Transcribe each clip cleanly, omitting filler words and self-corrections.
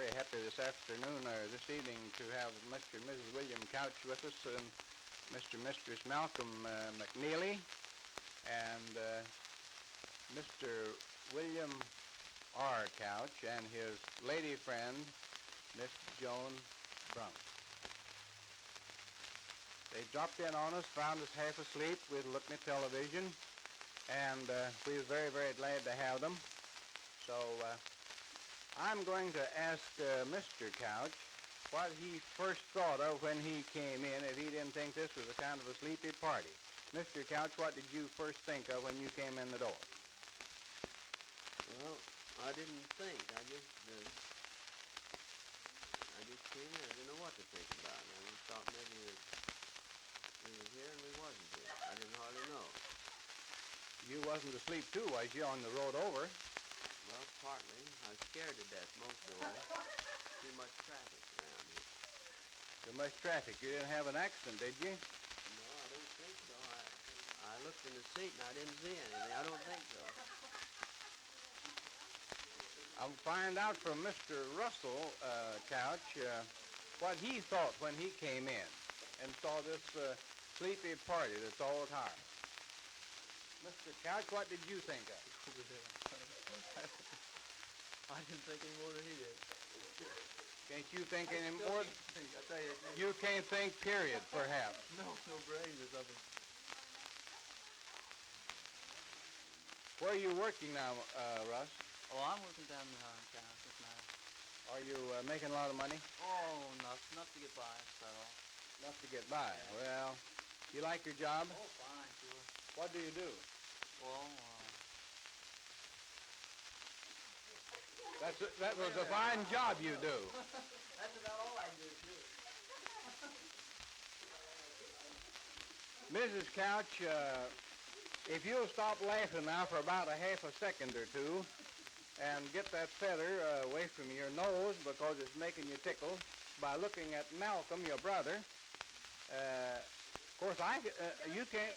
very happy this afternoon or this evening to have Mr. and Mrs. William Couch with us, and Mr. and Mistress Malcolm McNeely, and Mr. William R. Couch and his lady friend, Miss Joan Brunk. They dropped in on us, found us half asleep with looking at television, and we were very, very glad to have them. So I'm going to ask Mr. Couch what he first thought of when he came in, if he didn't think this was a kind of a sleepy party. Mr. Couch, what did you first think of when you came in the door? Well, I didn't think. I just came in. I didn't know what to think about. I just thought maybe that we was here and we wasn't here. I didn't hardly know. You wasn't asleep too, was you, on the road over? Well, partly. I was scared to death most of the way. Too much traffic around here. Too much traffic. You didn't have an accident, did you? No, I don't think so. I looked in the seat and I didn't see anything. I don't think so. I'll find out from Mr. Russell Couch what he thought when he came in and saw this sleepy party that's all tired. Mr. Couch, what did you think of? I didn't think any more than he did. Can't you think any more? I tell you. You can't think, period, perhaps. No brains or something. Where are you working now, Russ? Oh, I'm working down in Kansas now. Are you making a lot of money? Oh, enough to get by, so. Enough to get by. Well, you like your job? Oh, fine, sure. What do you do? Well, That was a fine job you do. that's about all I do, too. Mrs. Couch, if you'll stop laughing now for about a half a second or two and get that feather away from your nose because it's making you tickle by looking at Malcolm, your brother. Of course, you can't.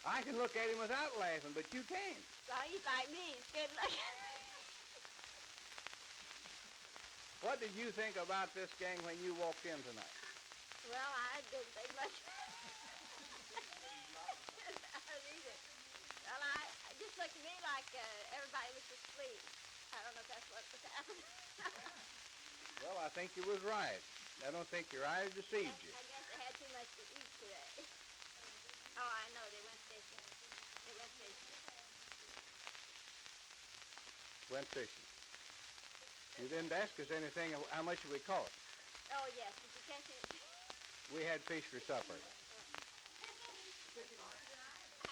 I can look at him without laughing, but you can't. Well, he's like me. He's good looking. What did you think about this gang when you walked in tonight? Well, I didn't think much. Well, it just looked to me like everybody was asleep. I don't know if that's what was happening. Well, I think you was right. I don't think your eyes deceived you. I guess they had too much to eat today. Oh, I know. They went fishing. Went fishing. You didn't ask us anything of how much we caught. Oh, yes. Did you catch it? We had fish for supper.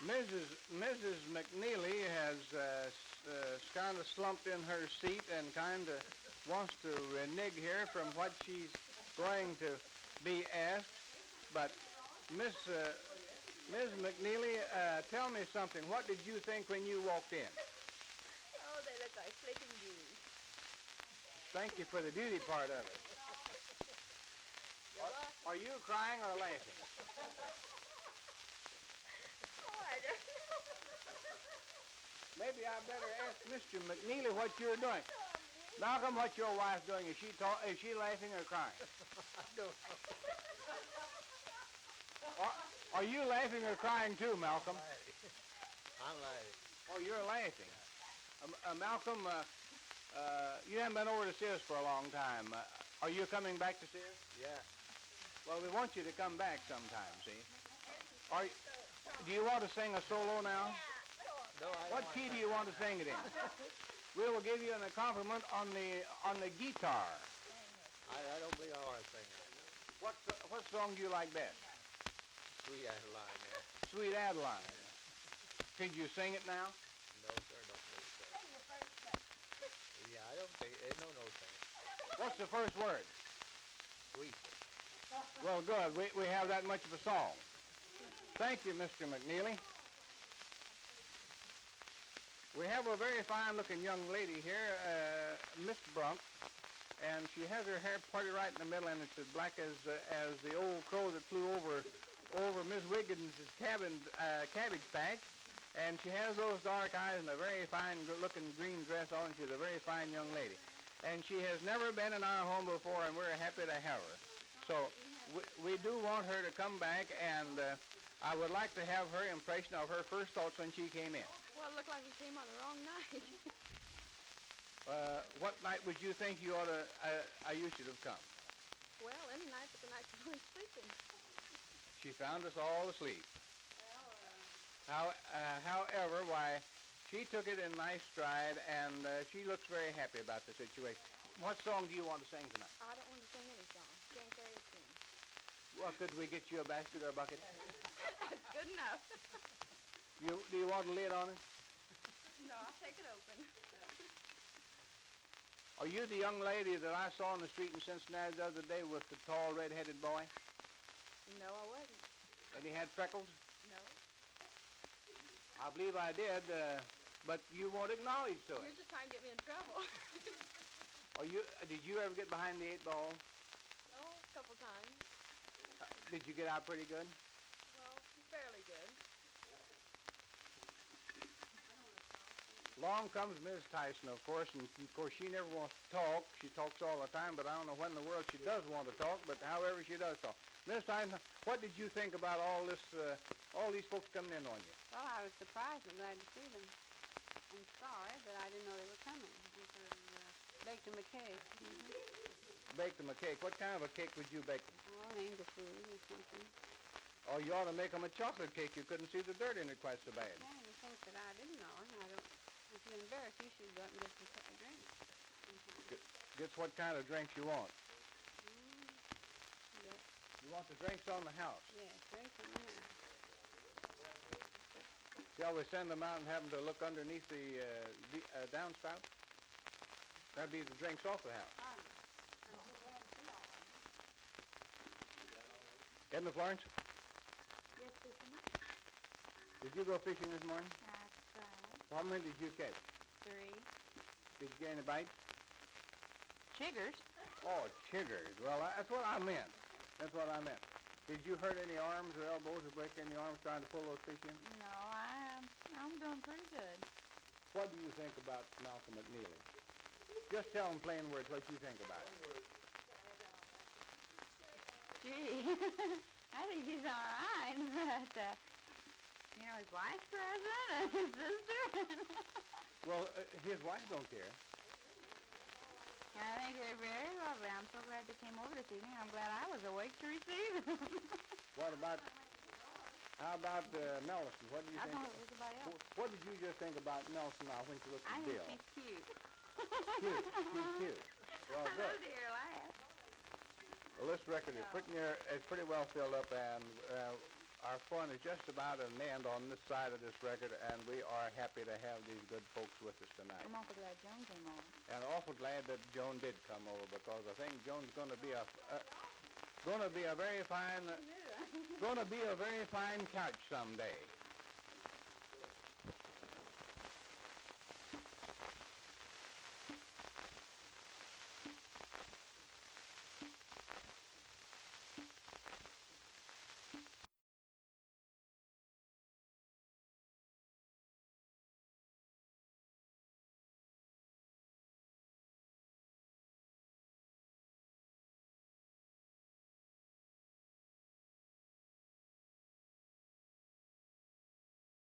Mrs. McNeely has kind of slumped in her seat and kind of wants to renege here from what she's going to be asked. But Ms. McNeely, tell me something. What did you think when you walked in? Oh, they look like sleeping beauties. Thank you for the beauty part of it. Are you crying or laughing? Oh, I don't know. Maybe I better ask Mr. McNeely what you're doing. Malcolm, what's your wife doing? Is she laughing or crying? I don't know. Are you laughing or crying too, Malcolm? I'm laughing. Oh, you're laughing. Malcolm, you haven't been over to see us for a long time. Are you coming back to see us? Yeah. Well, we want you to come back sometime, see? Do you want to sing a solo now? No, What key do you want to sing it in? We will give you an accompaniment on the guitar. I don't believe I want to sing right What song do you like best? now. Sweet Adeline, yeah. Sweet Adeline. Could you sing it now? No, sir, don't believe so. Yeah, I don't think, no singing. What's the first word? Sweet. Well, good. We have that much of a song. Thank you, Mr. McNeely. We have a very fine-looking young lady here, Miss Brunk, and she has her hair parted right in the middle, and it's as black as the old crow that flew over Miss Wiggins' cabbage patch. And she has those dark eyes and a very fine looking green dress on. She's a very fine young lady. And she has never been in our home before, and we're happy to have her. So we do want her to come back, and I would like to have her impression of her first thoughts when she came in. Well, it looked like we came on the wrong night. What night would you think you should have come? Well, any night but the night you weren't sleeping. She found us all asleep. However, why, she took it in nice stride, and she looks very happy about the situation. What song do you want to sing tonight? I don't want to sing any song. Can't carry a tune. Well, could we get you a basket or a bucket? That's good enough. Do you want a lid on it? No, I'll take it open. Are you the young lady that I saw on the street in Cincinnati the other day with the tall red-headed boy? No, I wasn't. And he had freckles? No. I believe I did, but you won't acknowledge to You're it. just trying to get me in trouble. Did you ever get behind the 8 ball? Oh, a couple times. Did you get out pretty good? Well, fairly good. Along comes Miss Tyson, of course, and of course she never wants to talk. She talks all the time, but I don't know when in the world she does want to talk, but however she does talk. Miss Tyson, what did you think about all these folks coming in on you? Well, I was surprised and glad to see them. I'm sorry, but I didn't know they were coming. We could have baked them a cake. Baked them a cake. What kind of a cake would you bake them? Oh, an angel food or something. Oh, you ought to make them a chocolate cake. You couldn't see the dirt in it quite so bad. Yeah, you think that I didn't know. If you're embarrassed, you should go up and get some drinks. Guess what kind of drinks you want? Yeah, You want the drinks on the house. drinks on the house. Shall we send them out and have them to look underneath the downspout? That'd be the drinks off the house. Isn't it, Florence? Yes, fishing. Did you go fishing this morning? That's right. How many did you catch? 3. Did you get any bites? Chiggers. Oh, chiggers. Well, that's what I meant. That's what I meant. Did you hurt any arms or elbows or break any arms trying to pull those fish in? No, I'm doing pretty good. What do you think about Malcolm McNeely? Just tell him plain words what you think about it. Gee, I think he's all right, but, his wife's present and his sister. Well, his wife don't care. I think they're very lovely. I'm so glad they came over this evening. I'm glad I was awake to receive them. How about Nelson? What do you I think? thought it was somebody else. What did you just think about Nelson now when you looked I at think Bill? she's cute. Cute. She's cute. Well, I good. love to hear her laugh. Well, this record is pretty well filled up, and our fun is just about at an end on this side of this record, and we are happy to have these good folks with us tonight. I'm awful glad Joan came over. And awful glad that Joan did come over, because I think Joan's going to be a very fine couch someday.